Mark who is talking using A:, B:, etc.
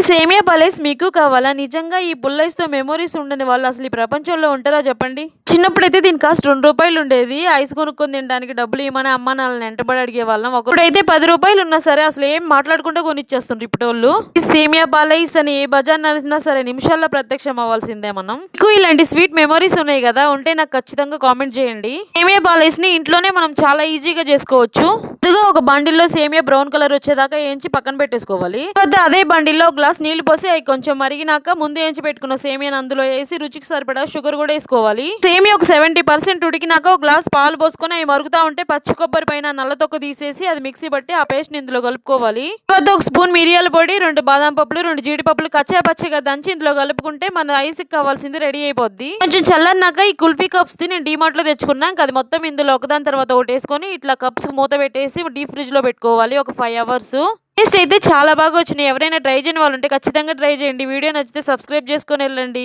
A: ఈ సేమియా పాలేస్ మీకు కావాలా? నిజంగా ఈ పుల్లైస్‌తో మెమోరీస్ ఉండని వాళ్ళు అసలు ఈ ప్రపంచంలో ఉంటారా చెప్పండి? చిన్నప్పుడైతే దీని కాస్ట్ రూ. 2 ఉండేది. ఐస్ కొనుక్కొని తినడానికి డబ్బులు ఇయ్యమని అమ్మానాన్నలని ఎంటబడి అడిగేవాళ్ళం. ఇప్పుడైతే రూ. 10 ఉన్నా సరే అసలు ఏం మాట్లాడకుండా కొనిచ్చేస్తుండ్రు ఇప్పటోళ్ళు. ఈ సేమియా పాలేస్ అని ఏ బజార్ నడిసినా సరే నిమిషాల్లో ప్రత్యక్షం అవ్వాల్సిందే మనం. మీకు ఇలాంటి స్వీట్ మెమోరీస్ ఉన్నాయి కదా, ఉంటే నాకు ఖచ్చితంగా కామెంట్ చేయండి. సేమియా పాలేస్‌ని ఇంట్లోనే మనం చాలా ఈజీగా చేసుకోవచ్చు. ముందుగా ఒక బండిల్లో సేమియా బ్రౌన్ కలర్ వచ్చేదాకా ఏంచి పక్కన పెట్టేసుకోవాలి. తర్వాత అదే బండిల్లో ఒక గ్లాస్ నీళ్లు పోసి అవి కొంచెం మరిగినాక ముందు ఏంచి పెట్టుకున్న సేమియాని అందులో వేసి రుచికి సరిపడా షుగర్ కూడా వేసుకోవాలి. సేమియా ఒక 70% ఉడికినాక ఒక గ్లాస్ పాలు పోసుకొని అవి మరుగుతా ఉంటే పచ్చి కొబ్బరి పైన నల్ల తొక్క తీసేసి అది మిక్సీ బట్టి ఆ పేస్ట్ ని ఇందులో కలుపుకోవాలి. తర్వాత ఒక స్పూన్ మిరియాల పొడి, 2 బాదం పప్పులు, 2 జీడిపప్పులు కచ్చా పచ్చగా దంచి ఇందులో కలుపుకుంటే మన ఐస్ కావాల్సింది రెడీ అయిపోద్ది. కొంచెం చల్లన్నాక ఈ కుల్ఫీ కప్స్ ది నేను డీమార్ట్ లో తెచ్చుకున్నా. అది మొత్తం ఇందులో ఒకదాని తర్వాత ఒకటి వేసుకొని ఇట్లా కప్స్ మూత పెట్టేసి డీప్ ఫ్రిడ్జ్ లో పెట్టుకోవాలి ఒక 5 అవర్స్. టేస్ట్ అయితే చాలా బాగా వచ్చినాయి. ఎవరైనా ట్రై చేయని వాళ్ళు ఉంటే ఖచ్చితంగా ట్రై చేయండి. వీడియో నచ్చితే సబ్స్క్రైబ్ చేసుకొని వెళ్ళండి.